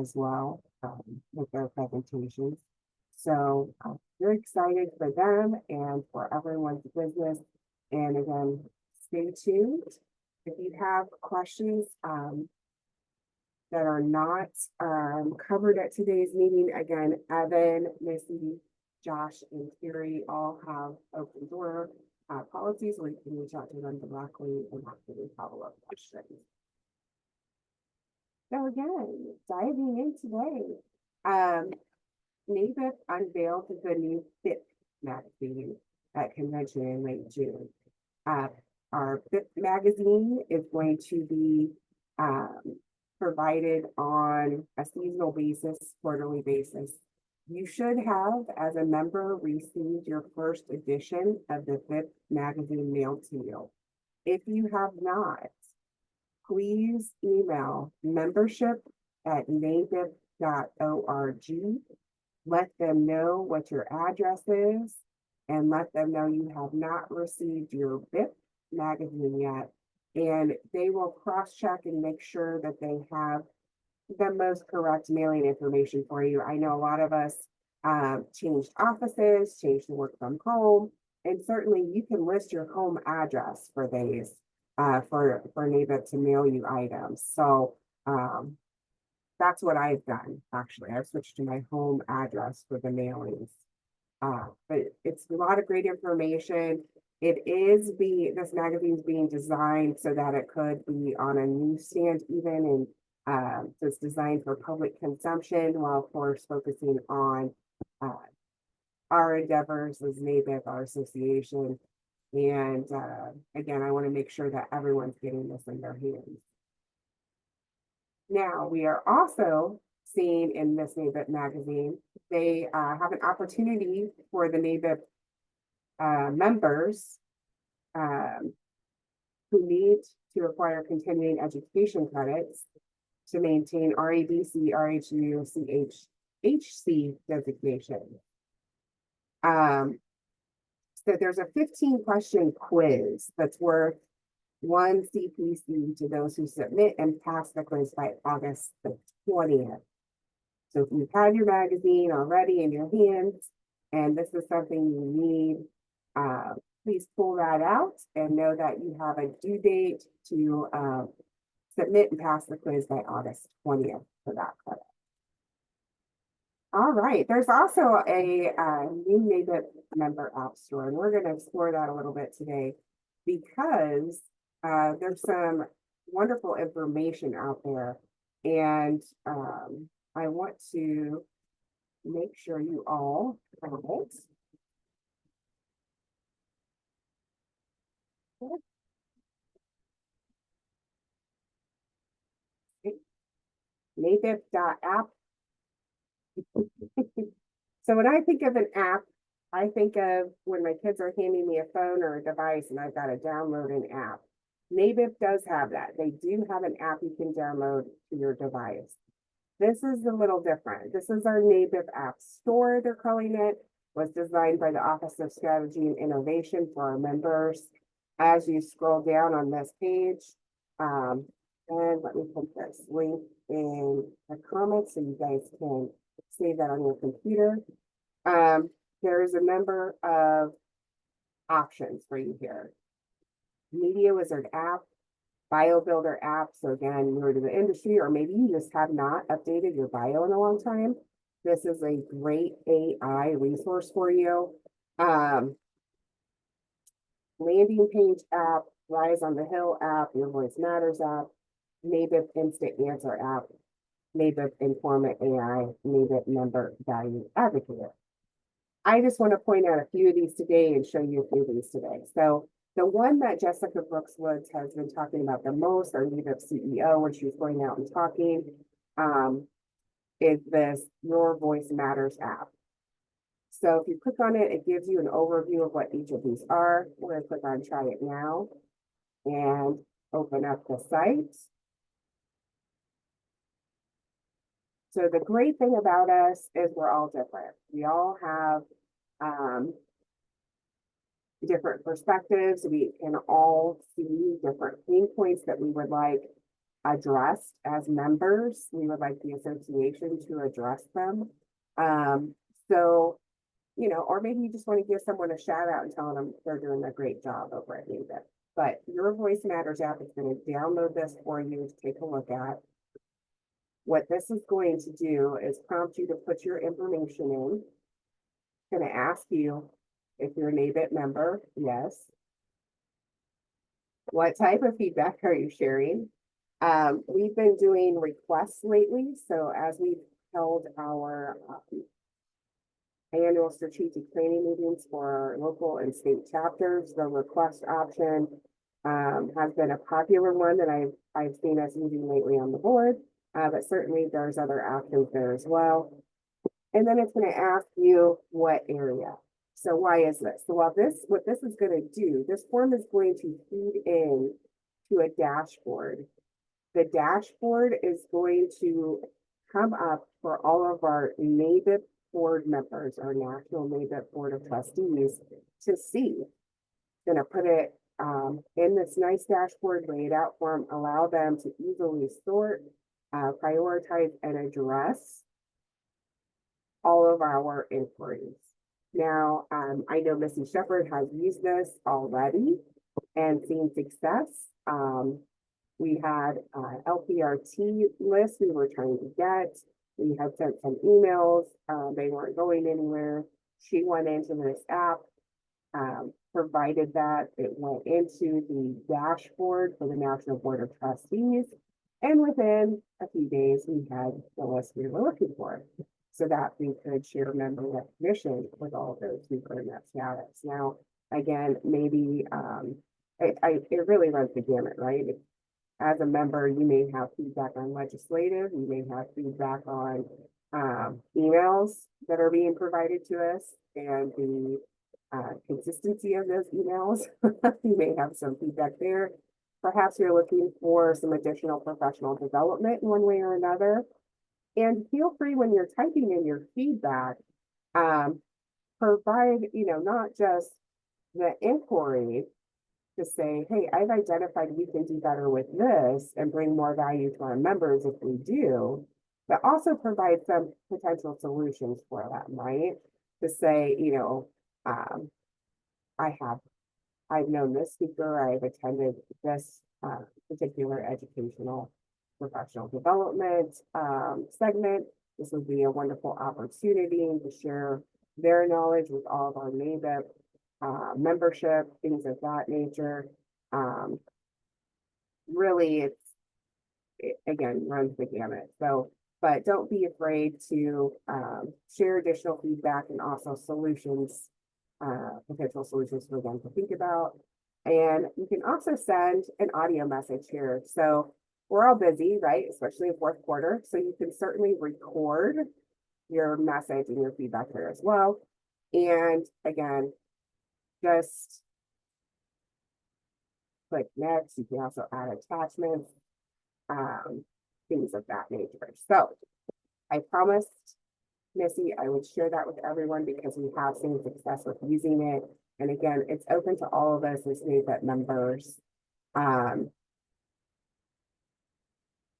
as well with their presentations. So we're excited for them and for everyone's business. And again, stay tuned. If you have questions that are not covered at today's meeting, again, Evan, Missy, Josh, and Terry all have open door policies where you can reach out to them directly and ask any follow-up questions. So again, diving in today, NABIP unveiled the new BIP magazine at convention in late June. Our BIP magazine is going to be provided on a seasonal basis, quarterly basis. You should have, as a member, received your first edition of the BIP magazine mailed to you. If you have not, please email membership@nabip.org. Let them know what your address is and let them know you have not received your BIP magazine yet. And they will cross-check and make sure that they have the most correct mailing information for you. I know a lot of us changed offices, changed to work from home, and certainly you can list your home address for these for NABIP to mail you items. So that's what I've done, actually. I've switched to my home address for the mailings. But it's a lot of great information. This magazine is being designed so that it could be on a newsstand even, and so it's designed for public consumption while of course focusing on our endeavors as NABIP, our association. And again, I want to make sure that everyone's getting this in their hands. Now, we are also seeing in this NABIP magazine, they have an opportunity for the NABIP members who need to acquire continuing education credits to maintain RADC, RHU, CHC designation. So there's a 15-question quiz that's worth 1 CPC to those who submit and pass the quiz by August the 20th. So if you've had your magazine already in your hands and this is something you need, please pull that out and know that you have a due date to submit and pass the quiz by August 20th for that credit. All right, there's also a new NABIP member app store, and we're going to explore that a little bit today because there's some wonderful information out there, and I want to make sure you all have it. NABIP.app. So when I think of an app, I think of when my kids are handing me a phone or a device and I've got to download an app. NABIP does have that. They do have an app you can download to your device. This is a little different. This is our NABIP app store, they're calling it. Was designed by the Office of Strategy and Innovation for our members. As you scroll down on this page, and let me put this link in the comments so you guys can save that on your computer. There is a number of options for you here. Media Wizard app, Bio Builder app. So again, you're to the industry, or maybe you just have not updated your bio in a long time. This is a great AI resource for you. Landing page app, Rise on the Hill app, Your Voice Matters app, NABIP Instant Answer app, NABIP Informant AI, NABIP Member Value Advocate. I just want to point out a few of these today and show you a few of these today. So the one that Jessica Brooks Woods has been talking about the most, our NABIP CEO, when she's going out and talking, is this Your Voice Matters app. So if you click on it, it gives you an overview of what each of these are. We're going to click on Try It Now and open up the site. So the great thing about us is we're all different. We all have different perspectives. We can all see different pain points that we would like addressed as members. We would like the association to address them. So, you know, or maybe you just want to give someone a shout out and tell them they're doing a great job over at NABIP. But your Voice Matters app is going to download this for you to take a look at. What this is going to do is prompt you to put your information in. It's going to ask you if you're a NABIP member, yes. What type of feedback are you sharing? We've been doing requests lately. So as we've held our annual strategic planning meetings for our local and state chapters, the request option has been a popular one that I've seen us using lately on the board, but certainly there's other options there as well. And then it's going to ask you what area. So why is this? So what this is going to do, this form is going to feed in to a dashboard. The dashboard is going to come up for all of our NABIP board members, our National NABIP Board of Trustees, to see. Going to put it in this nice dashboard, lay it out for them, allow them to easily sort, prioritize, and address all of our inquiries. Now, I know Missy Shepherd has used this already and seen success. We had LPRT list we were trying to get. We had sent some emails. They weren't going anywhere. She went into this app, provided that. It went into the dashboard for the National Board of Trustees. And within a few days, we had the list we were looking for, so that we could share member recognition with all of those who earned that status. Now, again, maybe it really runs the gamut, right? As a member, you may have feedback on legislative, you may have feedback on emails that are being provided to us and the consistency of those emails. You may have some feedback there. Perhaps you're looking for some additional professional development in one way or another. And feel free when you're typing in your feedback, provide, not just the inquiry to say, hey, I've identified we can do better with this and bring more value to our members if we do, but also provide some potential solutions for them, right? To say, I've known this speaker, I've attended this particular educational professional development segment. This would be a wonderful opportunity to share their knowledge with all of our NABIP membership, things of that nature. Really, it again runs the gamut. So, but don't be afraid to share additional feedback and also solutions, potential solutions for them to think about. And you can also send an audio message here. So we're all busy, right? Especially in fourth quarter. So you can certainly record your message and your feedback here as well. And again, just click next. You can also add attachments, things of that nature. So I promised Missy I would share that with everyone because we have seen success with using it. And again, it's open to all of us as NABIP members.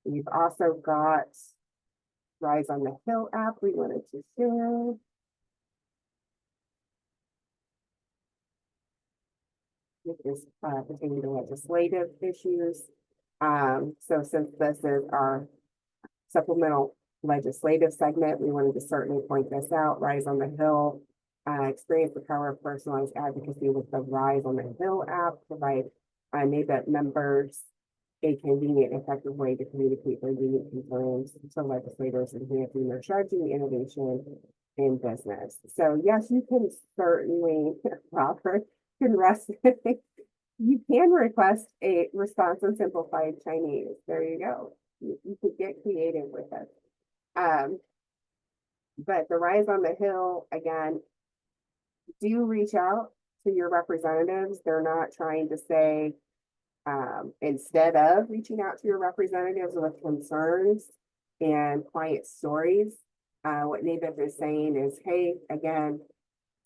We've also got Rise on the Hill app we wanted to share. This is pertaining to legislative issues. So since this is our supplemental legislative segment, we wanted to certainly point this out. Rise on the Hill, experience the power of personalized advocacy with the Rise on the Hill app, provide NABIP members a convenient, effective way to communicate their unique concerns to legislators, enhancing their strategy, innovation, in business. So yes, you can certainly, Robert, you can request a response in simplified Chinese. There you go. You could get creative with it. But the Rise on the Hill, again, do reach out to your representatives. They're not trying to say, instead of reaching out to your representatives with concerns and client stories, what NABIP is saying is, hey, again,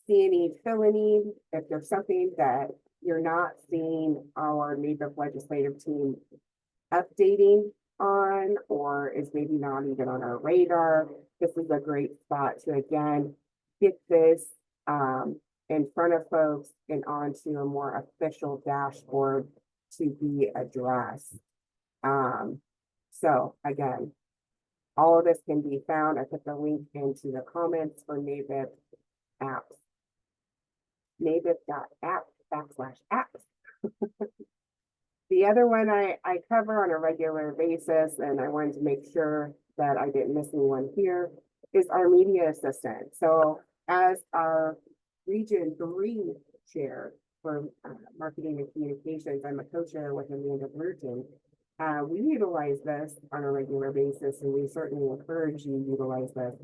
see a need, fill a need. If there's something that you're not seeing our NABIP legislative team updating, on or is maybe not even on our radar. This is a great spot to again get this in front of folks and onto a more official dashboard to be addressed. So again, all of this can be found. I put the link into the comments for NABIP apps. NABIP.app/apps. The other one I cover on a regular basis, and I wanted to make sure that I didn't miss anyone here, is our media assistant. So as our Region 3 chair for marketing and communications, I'm a co-chair with Amanda Blurton. We utilize this on a regular basis, and we certainly encourage you to utilize this.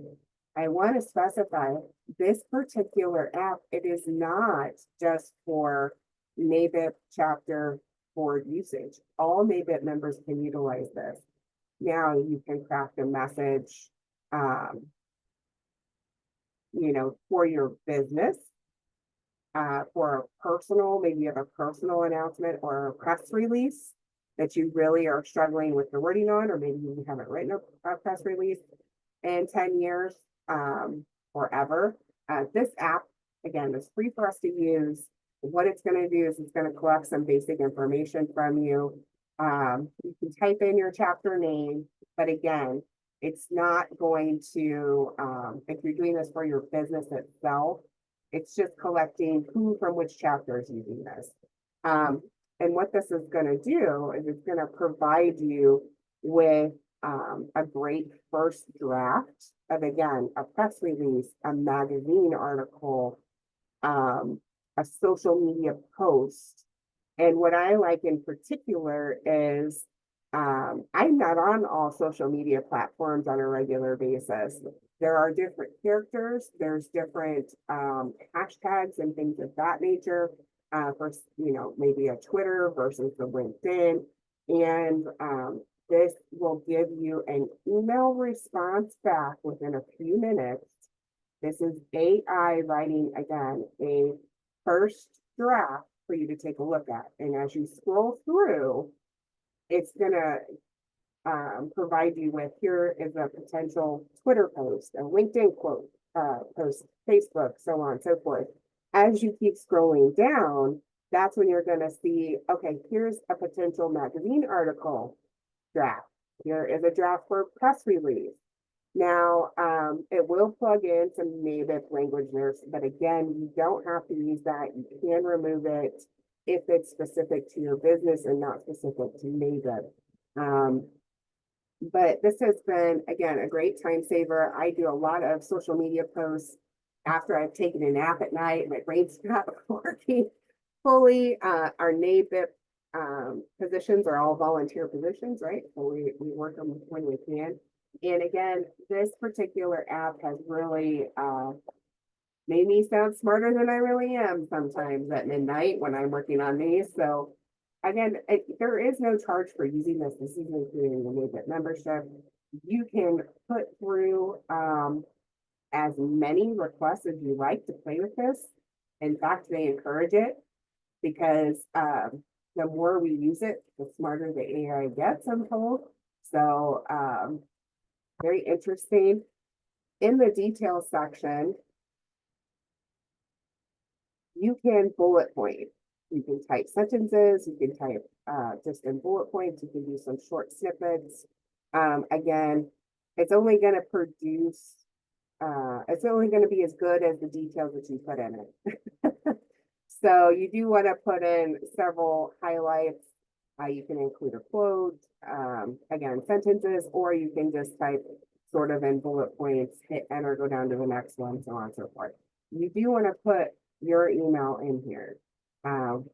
I want to specify this particular app, it is not just for NABIP chapter board usage. All NABIP members can utilize this. Now you can craft a message, for your business, for a personal, maybe you have a personal announcement or a press release that you really are struggling with the wording on, or maybe you haven't written a press release in 10 years or ever. This app, again, is free for us to use. What it's going to do is it's going to collect some basic information from you. You can type in your chapter name, but again, it's not going to, if you're doing this for your business itself, it's just collecting who from which chapter is using this. And what this is going to do is it's going to provide you with a great first draft of, again, a press release, a magazine article, a social media post. And what I like in particular is I'm not on all social media platforms on a regular basis. There are different characters, there's different hashtags and things of that nature for, maybe a Twitter versus the LinkedIn. And this will give you an email response back within a few minutes. This is AI writing, again, a first draft for you to take a look at. And as you scroll through, it's going to provide you with, here is a potential Twitter post, a LinkedIn quote, post, Facebook, so on and so forth. As you keep scrolling down, that's when you're going to see, okay, here's a potential magazine article draft. Here is a draft for a press release. Now, it will plug in some NABIP language there, but again, you don't have to use that. You can remove it if it's specific to your business and not specific to NABIP. But this has been, again, a great time saver. I do a lot of social media posts after I've taken a nap at night. My brain's not working fully. Our NABIP positions are all volunteer positions, right? So we work them when we can. And again, this particular app has really made me sound smarter than I really am sometimes at midnight when I'm working on these. So again, there is no charge for using this. This is including the NABIP membership. You can put through as many requests as you like to play with this. In fact, they encourage it because the more we use it, the smarter the AI gets, I'm told. So very interesting. In the details section, you can bullet point. You can type sentences, you can type just in bullet points, you can do some short snippets. Again, it's only going to produce, it's only going to be as good as the details that you put in it. So you do want to put in several highlights. You can include a quote, again, sentences, or you can just type sort of in bullet points, hit enter, go down to the next one, so on and so forth. You do want to put your email in here,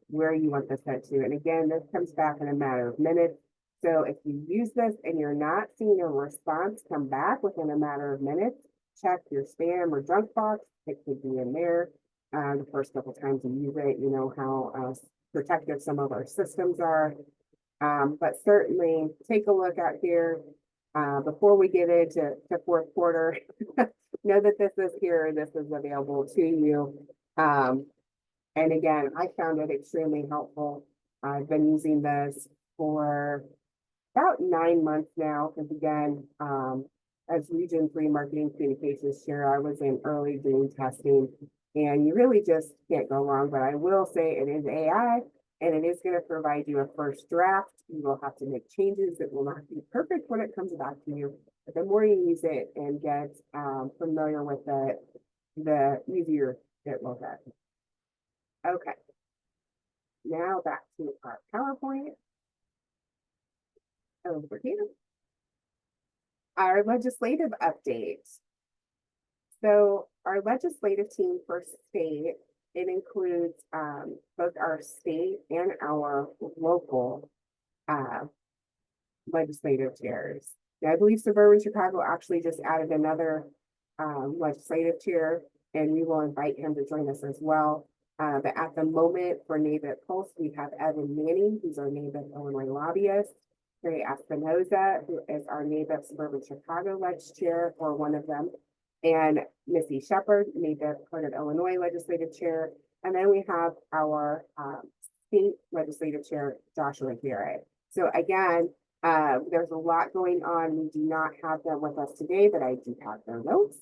where you want this sent to. And again, this comes back in a matter of minutes. So if you use this and you're not seeing a response come back within a matter of minutes, check your spam or junk box. It could be in there. The first couple times you use it, you know how protective some of our systems are. But certainly take a look at here before we get into the fourth quarter. Know that this is here, this is available to you. And again, I found it extremely helpful. I've been using this for about 9 months now, because again, as Region 3 Marketing Communications Chair, I was in early doing testing, and you really just can't go wrong. But I will say it is AI, and it is going to provide you a first draft. You will have to make changes. It will not be perfect when it comes back to you, but the more you use it and get familiar with it, the easier it will get. Okay, now back to our PowerPoint. Over here. Our legislative updates. So our legislative team for state, it includes both our state and our local legislative chairs. Now, I believe Suburban Chicago actually just added another legislative chair, and we will invite him to join us as well. But at the moment for NABIP Pulse, we have Evan Manning, who's our NABIP Illinois lobbyist, Terry Espinoza, who is our NABIP Suburban Chicago Leg Chair, or one of them, and Missy Shepard, NABIP Heart of Illinois Legislative Chair. And then we have our state legislative chair, Joshua Garrett. So again, there's a lot going on. We do not have them with us today, but I do have their notes.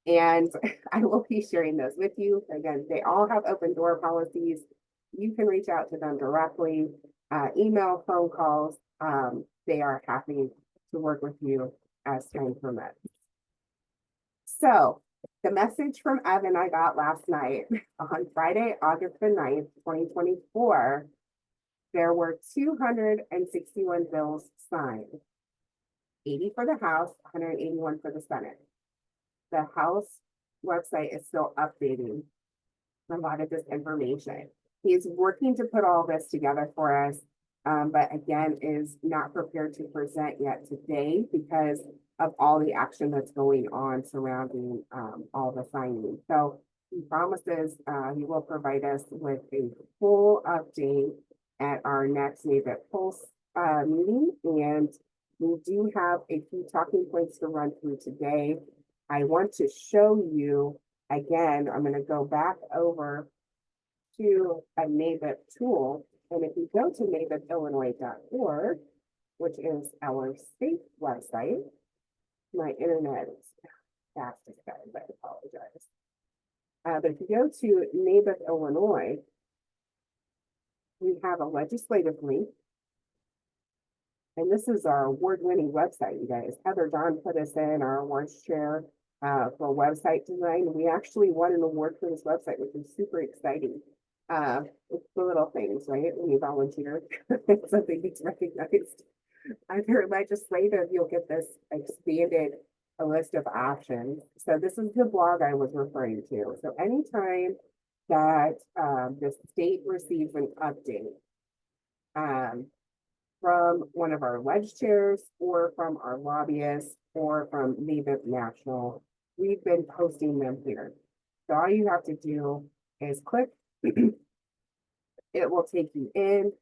And I will be sharing those with you. Again, they all have open door policies. You can reach out to them directly, email, phone calls. They are happy to work with you as time permits. So the message from Evan I got last night on Friday, August the 9th, 2024, there were 261 bills signed, 80 for the House, 181 for the Senate. The House website is still updating a lot of this information. He is working to put all this together for us, but again, is not prepared to present yet today because of all the action that's going on surrounding all the signing. So he promises he will provide us with a full update at our next NABIP Pulse meeting. And we do have a few talking points to run through today. I want to show you, again, I'm going to go back over to a NABIP tool. And if you go to nabipillinois.org, which is our state website, my internet is fast as bad, but I apologize. But if you go to NABIP Illinois, we have a legislative link. And this is our award-winning website, you guys. Heather John put us in, our awards chair for website design. We actually won an award for this website, which is super exciting. It's the little things, right? When you volunteer, something gets recognized. Under legislative, you'll get this expanded a list of options. So this is the blog I was referring to. So anytime that the state receives an update from one of our leg chairs or from our lobbyists or from NABIP National, we've been posting them here. So all you have to do is click. It will take you in.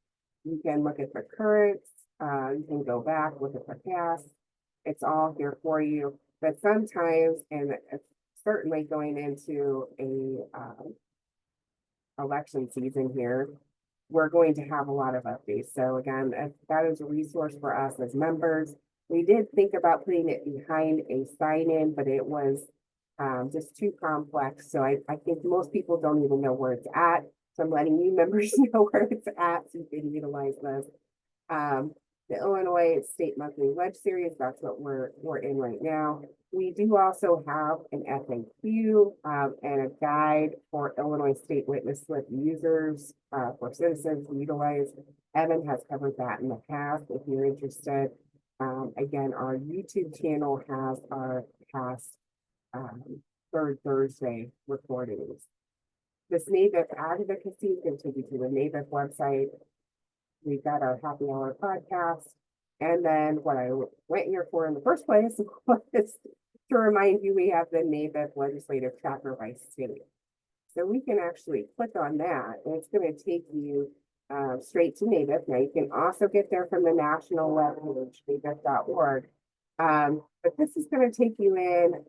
You can look at the currents. You can go back, look at the past. It's all here for you. But sometimes, and certainly going into a election season here, we're going to have a lot of updates. So again, that is a resource for us as members. We did think about putting it behind a sign-in, but it was just too complex. So I think most people don't even know where it's at. So I'm letting you members know where it's at so you can utilize this. The Illinois State Monthly Ledge Series, that's what we're in right now. We do also have an FAQ and a guide for Illinois State Witness Slip users for citizens to utilize. Evan has covered that in the past if you're interested. Again, our YouTube channel has our past third Thursday recordings. This NABIP advocacy can take you to the NABIP website. We've got our happy hour podcast. And then what I went here for in the first place was to remind you we have the NABIP legislative chapter by state. So we can actually click on that and it's going to take you straight to NABIP. Now you can also get there from the national webpage, nabip.org. But this is going to take you in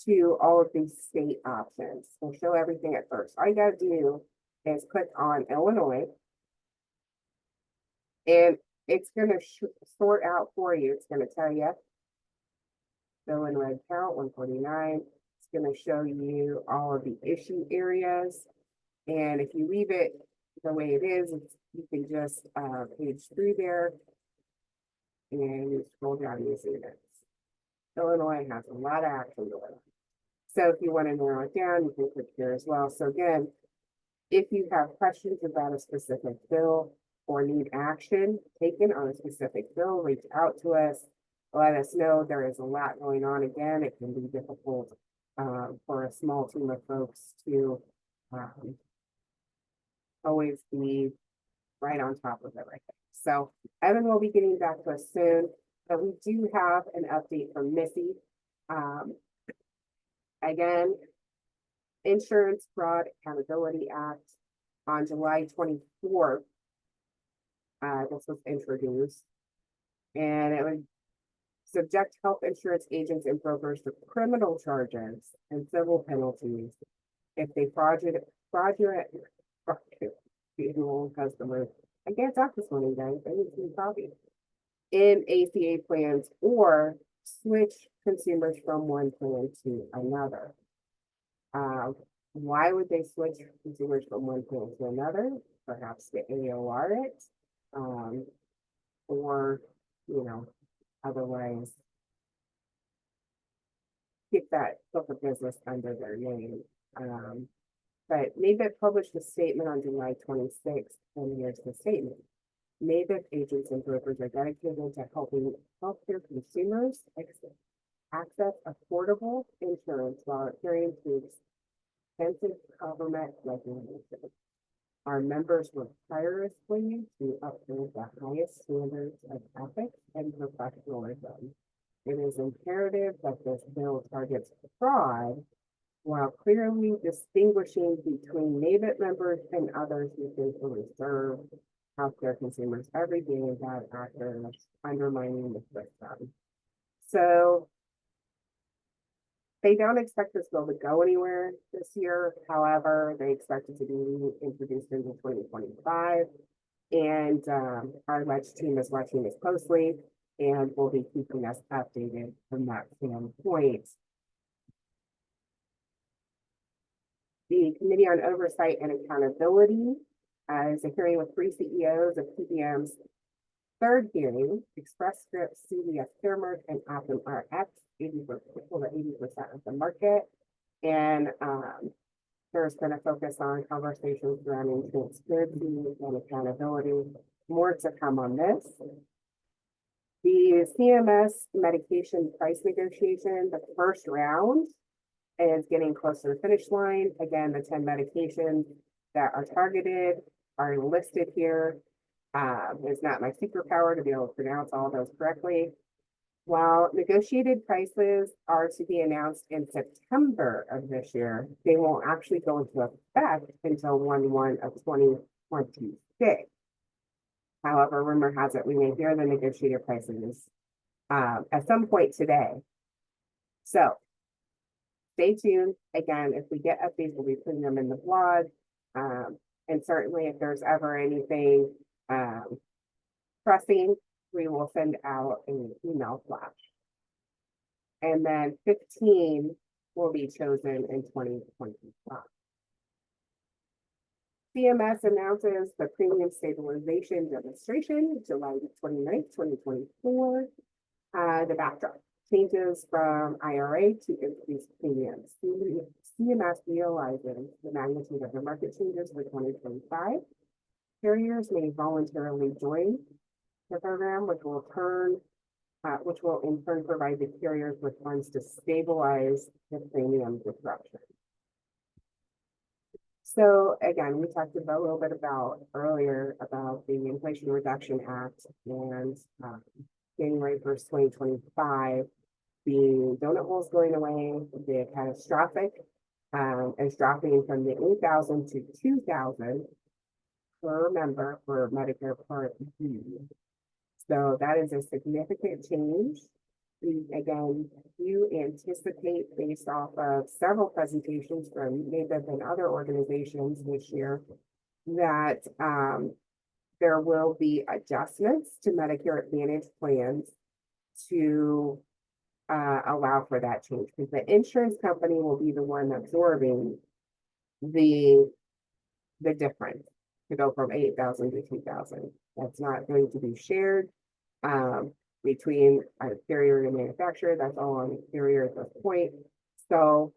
to all of these state options. We'll show everything at first. All you got to do is click on Illinois. And It's gonna sort out for you. It's gonna tell you fill in red count 149. It's gonna show you all of the issue areas. And if you leave it the way it is, you can just page through there and you scroll down and you see this. Illinois has a lot of action going on. So if you want to narrow it down, you can click here as well. So again, if you have questions about a specific bill or need action taken on a specific bill, reach out to us. Let us know. There is a lot going on. Again, it can be difficult for a small team of folks to always be right on top of everything. So Evan will be getting back to us soon, but we do have an update from Missy. Again, Insurance Fraud Accountability Act on July 24th. This was introduced, and it would subject health insurance agents and brokers to criminal charges and civil penalties if they fraudulent customers. I can't talk this morning, guys. I need some coffee. In ACA plans or switch consumers from one plan to another. Why would they switch consumers from one plan to another? Perhaps to AOR it, or, you know, otherwise keep that book of business under their name. But NABIP published a statement on July 26th, and here's the statement. NABIP agents and brokers are dedicated to helping healthcare consumers access affordable insurance while adhering to extensive government regulations. Our members work tirelessly to uphold the highest standards of ethics and professionalism. It is imperative that this bill targets fraud while clearly distinguishing between NABIP members and others who faithfully serve healthcare consumers every day without actors undermining the system. So they don't expect this bill to go anywhere this year. However, they expect it to be introduced into 2025. And our Ledge team is watching this closely and will be keeping us updated from that standpoint. The Committee on Oversight and Accountability is a hearing with 3 CEOs of PBM's third hearing, Express Scripts, CVS Caremark, and Optum RX, 80% of the market. And there's been a focus on conversations surrounding transparency and accountability. More to come on this. The CMS medication price negotiation, the first round, is getting closer to the finish line. Again, the 10 medications that are targeted are listed here. It's not my superpower to be able to pronounce all those correctly. While negotiated prices are to be announced in September of this year, they won't actually go into effect until 1/1 of 2026. However, rumor has it we may hear the negotiated prices at some point today. So stay tuned. Again, if we get updates, we'll be putting them in the blog. And certainly if there's ever anything pressing, we will send out an email flash. And then 15 will be chosen in 2025. CMS announces the Premium Stabilization Demonstration, July 29th, 2024. The backdrop changes from IRA to increased premiums. CMS realizes the magnitude of the market changes for 2025. Carriers may voluntarily join the program, which will in turn provide the carriers with funds to stabilize the premium disruption. So again, we talked about a little bit earlier about the Inflation Reduction Act and January 1st, 2025, the donut holes going away, the catastrophic is dropping from the 8,000 to 2,000 per member for Medicare Part B. So that is a significant change. Again, you anticipate based off of several presentations from NABIP and other organizations this year that there will be adjustments to Medicare Advantage plans to allow for that change, because the insurance company will be the one absorbing the difference to go from 8,000 to 2,000. That's not going to be shared between a carrier and manufacturer. That's all on the carrier at this point. So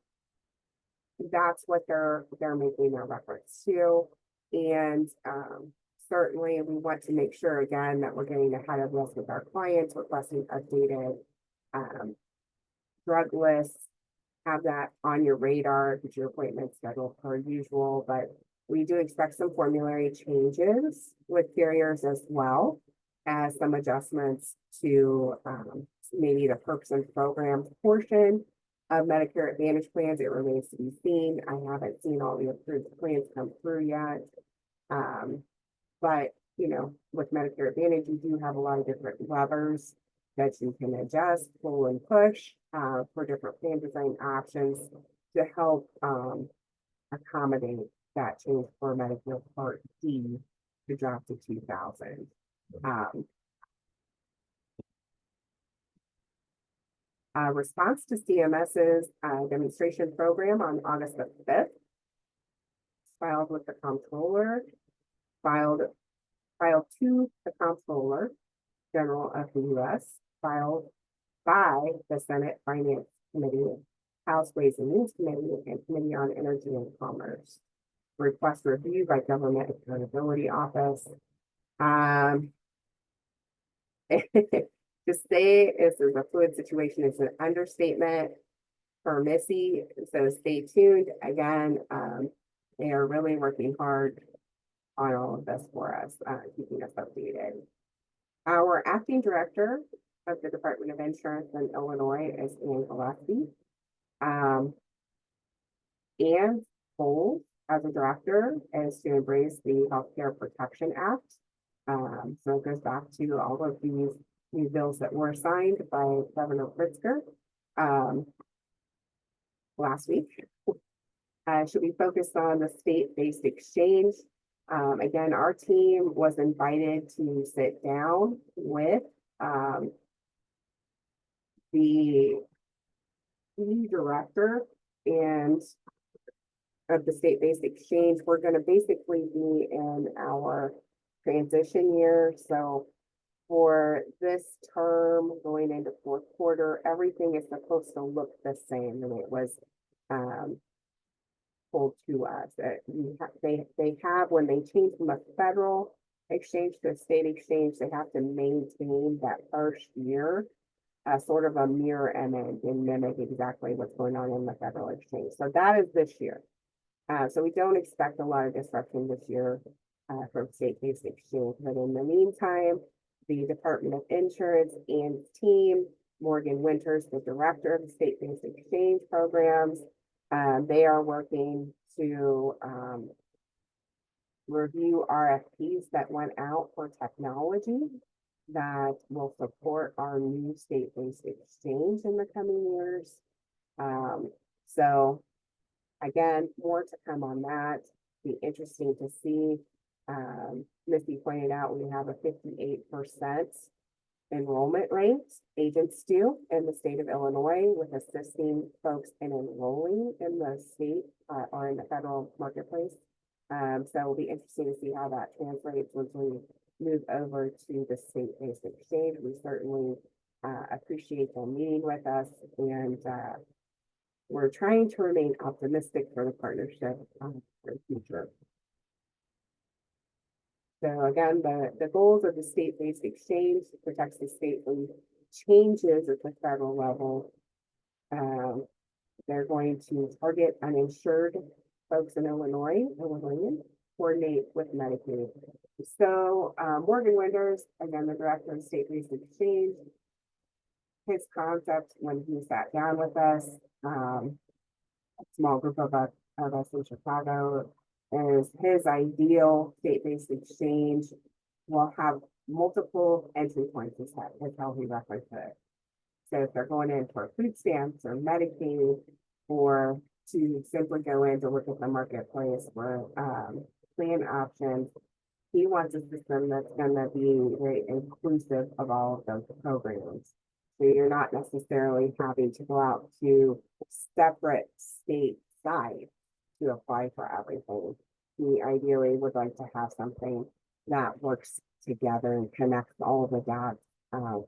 that's what they're making a reference to. And certainly we want to make sure again that we're getting ahead of this with our clients, requesting updated drug lists, have that on your radar, get your appointment scheduled per usual. But we do expect some formulary changes with carriers as well as some adjustments to maybe the perks and programs portion of Medicare Advantage plans. It remains to be seen. I haven't seen all the approved plans come through yet. But you know, with Medicare Advantage, you do have a lot of different levers that you can adjust, pull and push for different plan design options to help accommodate that change for Medicare Part D to drop to 2,000. Response to CMS's demonstration program on August the 5th, filed with the comptroller, filed to the comptroller general of the U.S., filed by the Senate Finance Committee, House Ways and Means Committee, and Committee on Energy and Commerce. Request review by Government Accountability Office. To say this is a fluid situation is an understatement for Missy, so stay tuned. Again, they are really working hard on all of this for us, keeping us updated. Our acting director of the Department of Insurance in Illinois is Ann Gillespie. Ann's goal as a director is to embrace the Healthcare Protection Act. So it goes back to all of these new bills that were signed by Governor Pritzker last week. Should be focused on the state-based exchange. Again, our team was invited to sit down with the director and of the state-based exchange. We're going to basically be in our transition year. So for this term going into fourth quarter, everything is supposed to look the same, and it was told to us that they have, when they change from a federal exchange to a state exchange, they have to maintain that first year sort of a mirror image and mimic exactly what's going on in the federal exchange. So that is this year. So we don't expect a lot of disruption this year from state-based exchange. But in the meantime, the Department of Insurance and team, Morgan Winters, the director of the state-based exchange programs, they are working to review RFPs that went out for technology that will support our new state-based exchange in the coming years. So again, more to come on that. Be interesting to see. Missy pointed out we have a 58% enrollment rate, agents do, in the state of Illinois, with assisting folks in enrolling in the state or in the federal marketplace. So it'll be interesting to see how that translates once we move over to the state-based exchange. We certainly appreciate them meeting with us, and we're trying to remain optimistic for the partnership for the future. So again, the goals of the state-based exchange protects the state from changes at the federal level. They're going to target uninsured folks in Illinois, coordinate with Medicaid. So Morgan Winters, again, the director of state-based exchange, his concept when he sat down with us, a small group of us in Chicago, is his ideal state-based exchange will have multiple entry points, is how he referenced it. So if they're going in for food stamps or Medicaid, or to simply go in to look at the marketplace for plan options, he wants a system that's gonna be very inclusive of all of those programs. So you're not necessarily having to go out to separate state sites to apply for everything. He ideally would like to have something that works together and connects all of the dots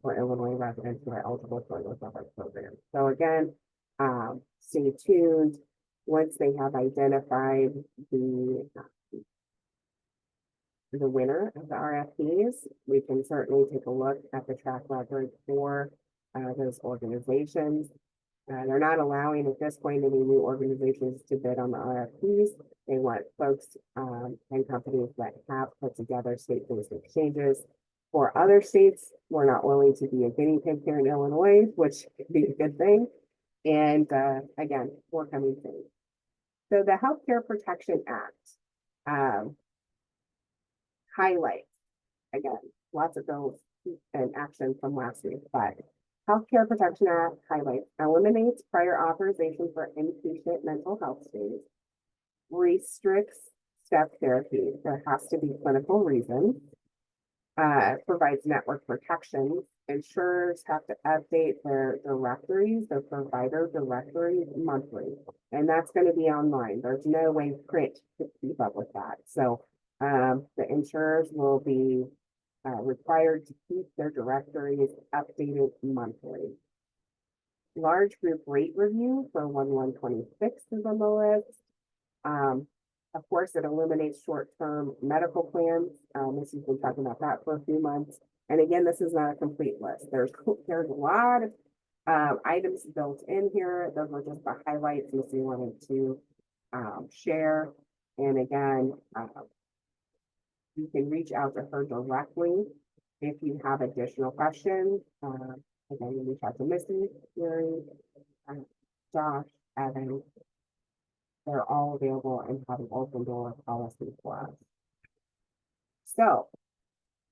for Illinois residents who are eligible for those other programs. So again, stay tuned. Once they have identified the winner of the RFPs, we can certainly take a look at the track record for those organizations. They're not allowing at this point any new organizations to bid on the RFPs. They want folks and companies that have put together state-based exchanges. For other states, we're not willing to be a guinea pig here in Illinois, which could be a good thing. And again, more coming soon. So the Healthcare Protection Act highlights, again, lots of bills and action from last week, but Healthcare Protection Act highlights eliminates prior authorization for inpatient mental health stays, restricts step therapy. There has to be clinical reasons, provides network protection. Insurers have to update their directories, their provider directories monthly, and that's going to be online. There's no way print to keep up with that. So the insurers will be required to keep their directories updated monthly. Large group rate review for 1126 is on the list. Of course, it eliminates short-term medical plans. This has been talking about that for a few months. And again, this is not a complete list. There's a lot of items built in here. Those were just the highlights Missy wanted to share. And again, you can reach out to her directly if you have additional questions. Again, you reach out to Missy, Mary, Josh, Evan. They're all available and have an open door policy for us. So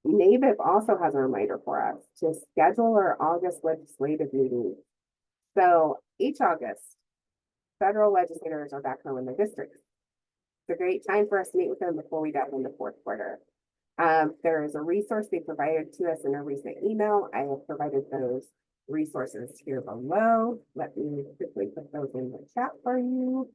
NABIP also has a reminder for us to schedule our August legislative meeting. So each August, federal legislators are back home in the districts. It's a great time for us to meet with them before we dive into fourth quarter. There is a resource they provided to us in a recent email. I have provided those resources here below. Let me quickly put those in the chat for you.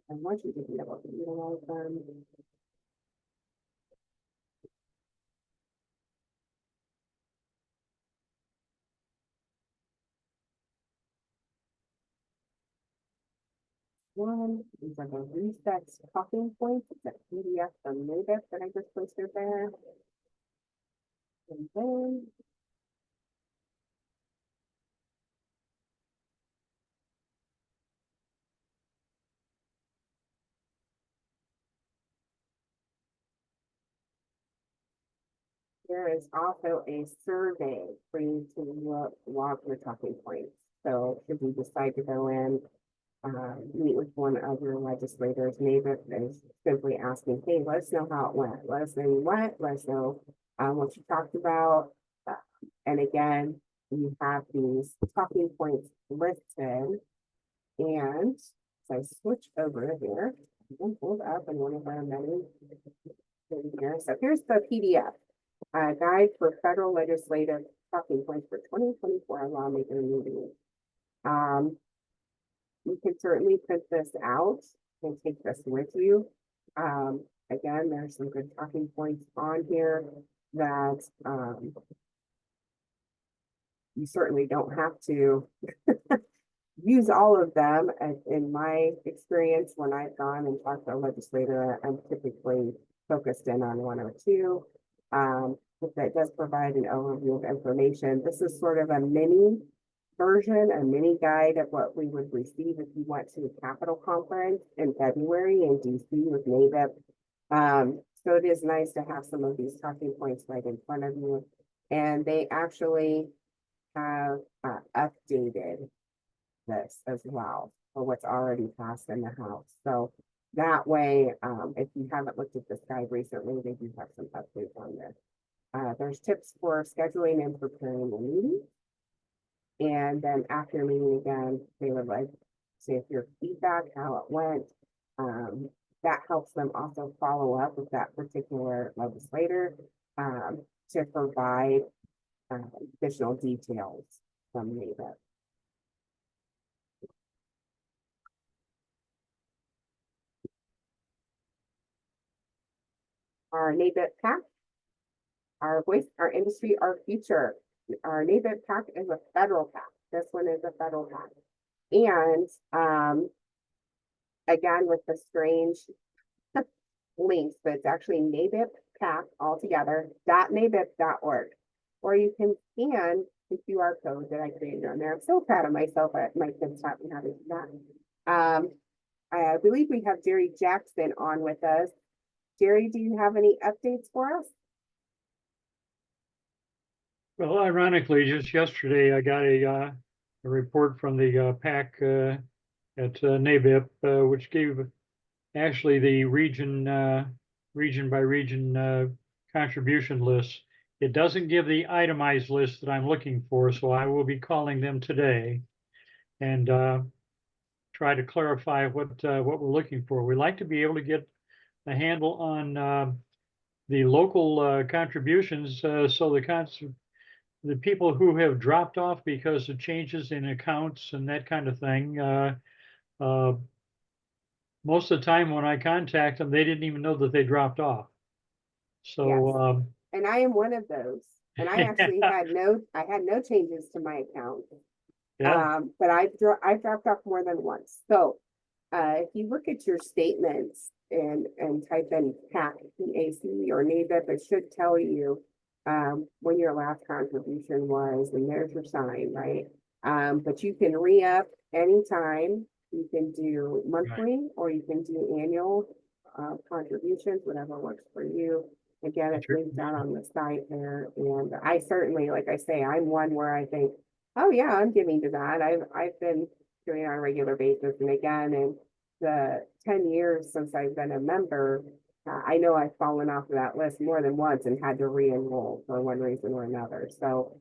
I want you to be able to utilize them. These are the reset talking points. It's a PDF from NABIP that I just posted there. And then there is also a survey for you to log your talking points. So if you decide to go in, meet with one of your legislators, NABIP is simply asking, hey, let us know how it went. Let us know you went. Let us know what you talked about. And again, you have these talking points listed. And so I switch over here and pull it up in one of our many here. So here's the PDF. Guide for Federal Legislative Talking Points for 2024 Lawmaker Meetings. You can certainly print this out and take this with you. Again, there's some good talking points on here that you certainly don't have to use all of them. And in my experience, when I've gone and talked to a legislator, I'm typically focused in on one or two. But that does provide an overview of information. This is sort of a mini version, a mini guide of what we would receive if you went to the Capitol Conference in February in DC with NABIP. So it is nice to have some of these talking points right in front of you. And they actually have updated this as well for what's already passed in the House. So that way, if you haven't looked at this guide recently, they do have some updates on this. There's tips for scheduling and preparing the meeting. And then after meeting again, they would like see if your feedback, how it went. That helps them also follow up with that particular legislator to provide additional details from NABIP. Our NABIP PAC, our voice, our industry, our future. Our NABIP PAC is a federal PAC. This one is a federal PAC. And again, with the strange links, but it's actually NABIP PAC altogether, .nabip.org. Or you can scan the QR code that I created on there. I'm so proud of myself. My kids taught me how to do that. I believe we have Jerry Jackson on with us. Jerry, do you have any updates for us? Well, ironically, just yesterday I got a report from the PAC at NABIP, which gave actually the region by region contribution list. It doesn't give the itemized list that I'm looking for, so I will be calling them today and try to clarify what we're looking for. We like to be able to get a handle on the local contributions, so the people who have dropped off because of changes in accounts and that kind of thing. Most of the time when I contact them, they didn't even know that they dropped off. So, yes. And I am one of those. And I actually had no changes to my account. Yeah. But I've dropped off more than once. So if you look at your statements and type in PAC, PAC or NABIP, it should tell you when your last contribution was, and there's your sign, right? But you can re-up anytime. You can do monthly or you can do annual contributions, whatever works for you. Again, it's linked out on the site there. And I certainly, like I say, I'm one where I think, oh yeah, I'm giving to that. I've been doing it on a regular basis. And again, in the 10 years since I've been a member, I know I've fallen off of that list more than once and had to re-enroll for one reason or another. So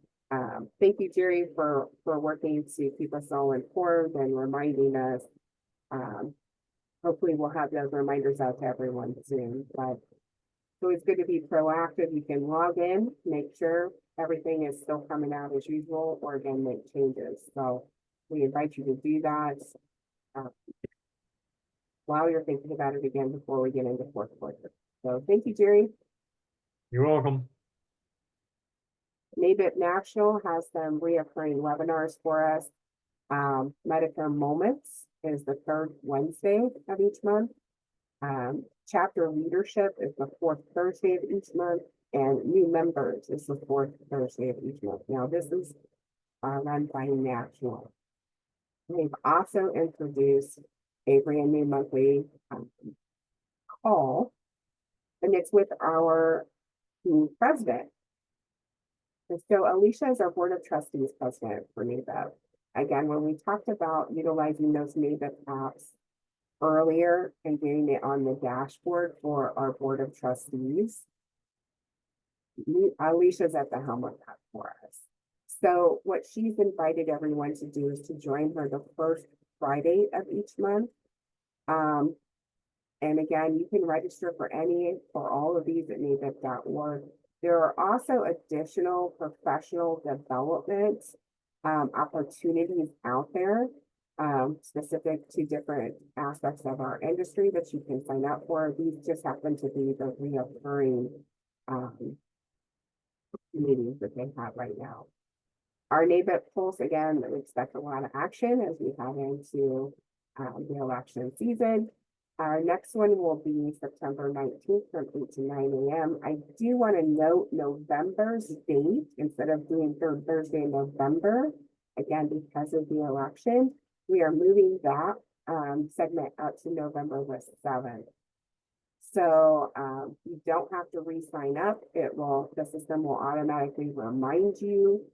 thank you, Jerry, for working to keep us all informed and reminding us. Hopefully we'll have those reminders out to everyone soon. But so it's good to be proactive. You can log in, make sure everything is still coming out as usual, or again, make changes. So we invite you to do that while you're thinking about it again before we get into fourth quarter. So thank you, Jerry. You're welcome. NABIP National has some reoccurring webinars for us. Medicare Moments is the third Wednesday of each month. Chapter Leadership is the fourth Thursday of each month, and New Members is the fourth Thursday of each month. Now, this is run by National. We've also introduced a brand new monthly call, and it's with our new president. And so Alicia is our Board of Trustees president for NABIP. Again, when we talked about utilizing those NABIP apps earlier and getting it on the dashboard for our Board of Trustees, Alicia's at the helm of that for us. So what she's invited everyone to do is to join her the first Friday of each month. And again, you can register for all of these at nabip.org. There are also additional professional development opportunities out there specific to different aspects of our industry that you can sign up for. These just happen to be the reoccurring meetings that they have right now. Our NABIP Pulse, again, we expect a lot of action as we head into the election season. Our next one will be September 19th from 8 to 9 a.m. I do want to note November's date instead of doing third Thursday in November. Again, because of the election, we are moving that segment out to November the 7th. So you don't have to re-sign up. The system will automatically remind you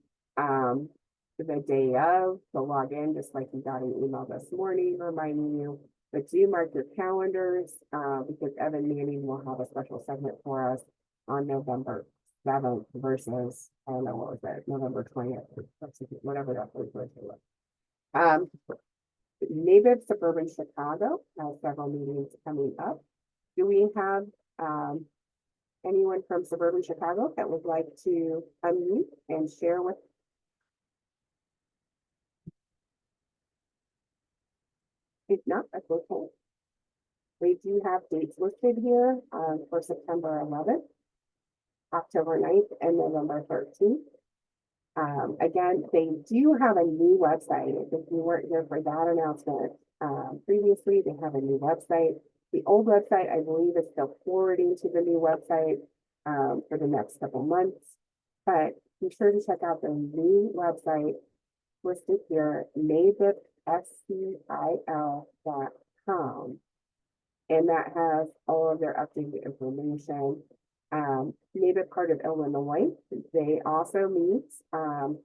the day of to log in, just like you got an email this morning reminding you. But do mark your calendars because Evan Manning will have a special segment for us on November 7th versus, I don't know, what was that, November 20th, whatever that was. NABIP Suburban Chicago has several meetings coming up. Do we have anyone from Suburban Chicago that would like to unmute and share with? If not, that's okay. We do have dates listed here for September 11th, October 9th, and November 13th. Again, they do have a new website. If you weren't here for that announcement previously, they have a new website. The old website, I believe, is still forwarding to the new website for the next couple months. But be sure to check out the new website listed here, nabipscil.com. And that has all of their updated information. NABIP part of Illinois, they also meet on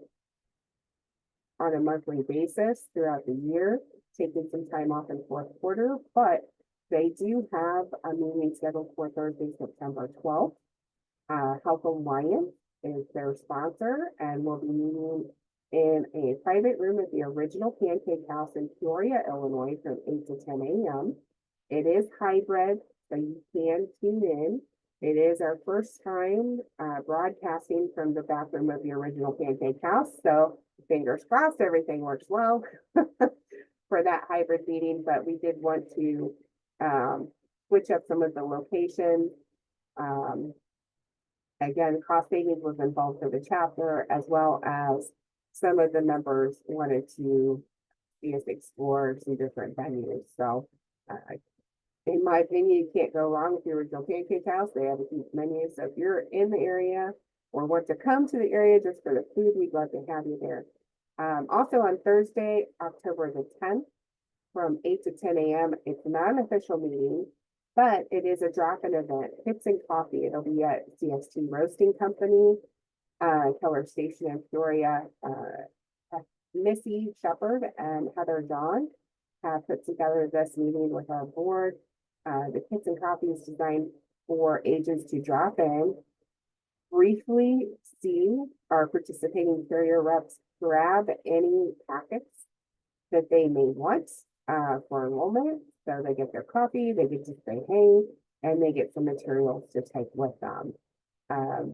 a monthly basis throughout the year, taking some time off in fourth quarter, but they do have a meeting scheduled for Thursday, September 12th. Health Alliance is their sponsor and will be meeting in a private room at the original Pancake House in Peoria, Illinois from 8 to 10 a.m. It is hybrid, so you can tune in. It is our first time broadcasting from the bathroom of the original Pancake House, so fingers crossed everything works well for that hybrid meeting, but we did want to switch up some of the locations. Again, cost savings was involved for the chapter, as well as some of the members wanted to see us explore some different venues. So in my opinion, you can't go wrong with the original Pancake House. They have a huge menu. So if you're in the area or want to come to the area just for the food, we'd love to have you there. Also on Thursday, October the 10th, from 8 to 10 a.m., it's not an official meeting, but it is a drop-in event. Pits and coffee. It'll be at CST Roasting Company, Keller Station in Peoria. Missy Shepherd and Heather Dawn have put together this meeting with our board. The Pits and Coffee is designed for agents to drop in, briefly see our participating carrier reps grab any packets that they may want for enrollment. So they get their coffee, they get to say hey, and they get some materials to take with them.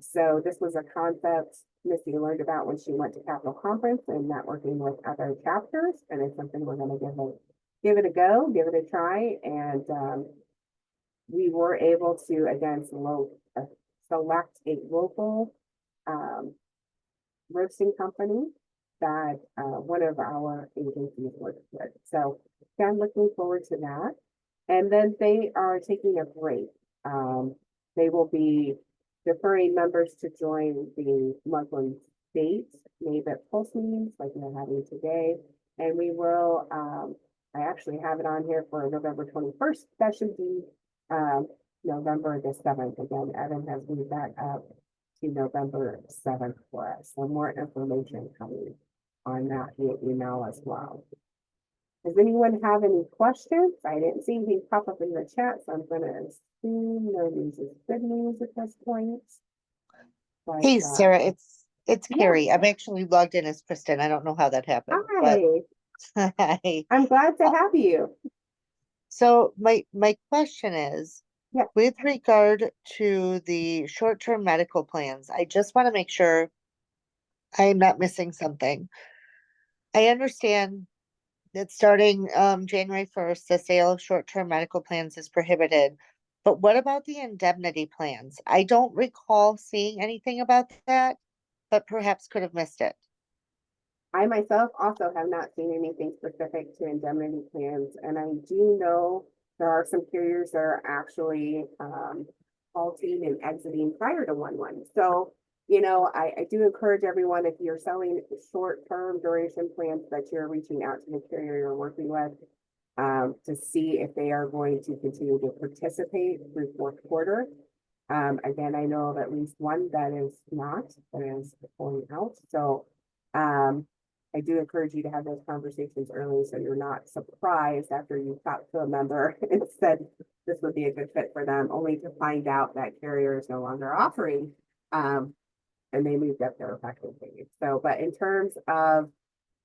So this was a concept Missy learned about when she went to Capitol Conference and networking with other chapters, and it's something we're going to give it a go, give it a try, and we were able to again select a local roasting company that one of our agencies works with. So I'm looking forward to that. And then they are taking a break. They will be deferring members to join the monthly state NABIP Pulse meetings like we're having today. And we will, I actually have it on here for November 21st. That should be November the 7th. Again, Evan has moved that up to November 7th for us. So more information coming on that via email as well. Does anyone have any questions? I didn't see anything pop up in the chat, so I'm going to assume no news is good news at this point. But, Hey, Sarah, it's yeah. Carrie. I'm actually logged in as Kristen. I don't know how that happened. Hi, But hi. I'm glad to have you. So my question is, Yeah. with regard to the short-term medical plans, I just want to make sure I'm not missing something. I understand that starting January 1st, the sale of short-term medical plans is prohibited. But what about the indemnity plans? I don't recall seeing anything about that, but perhaps could have missed it. I myself also have not seen anything specific to indemnity plans, and I do know there are some carriers that are actually halting and exiting prior to 1/1. So, you know, I do encourage everyone, if you're selling short-term duration plans, that you're reaching out to the carrier you're working with to see if they are going to continue to participate through fourth quarter. Again, I know of at least one that is not, that is pulling out. So I do encourage you to have those conversations early so you're not surprised after you talk to a member and said this would be a good fit for them, only to find out that carrier is no longer offering and they moved up their effective date. So, but in terms of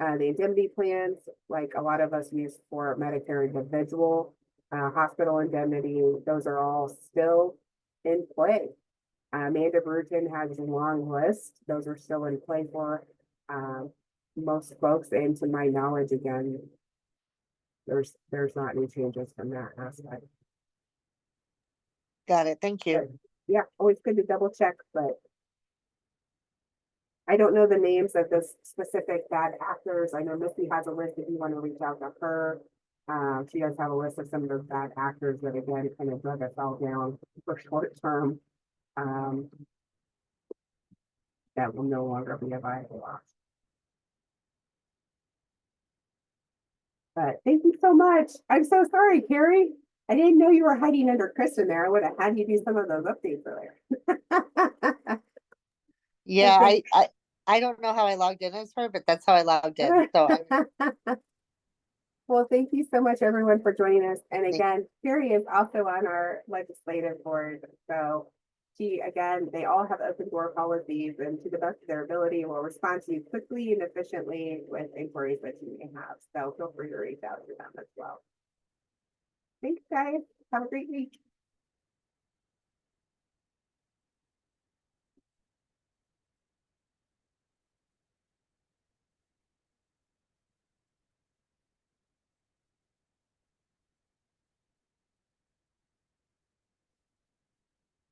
The indemnity plans, like a lot of us use for Medicare individual, hospital indemnity, those are all still in play. Amanda Bruton has a long list. Those are still in play for most folks, and to my knowledge, again, there's not any changes from that aspect. Got it. Thank you. But, yeah, always good to double check, but I don't know the names of the specific bad actors. I know Missy has a list if you want to reach out to her. She does have a list of some of the bad actors that again kind of drug us all down for short term. That will no longer be a viable option. But thank you so much. I'm so sorry, Carrie. I didn't know you were hiding under Kristen there. I would have had you do some of those updates earlier. Yeah, I don't know how I logged in as her, but that's how I logged in. So Well, thank you so much, everyone, for joining us. And again, Carrie is also on our legislative board. So she, again, they all have open door policies, and to the best of their ability will respond to you quickly and efficiently with inquiries that you may have. So feel free to reach out to them as well. Thanks, guys. Have a great week.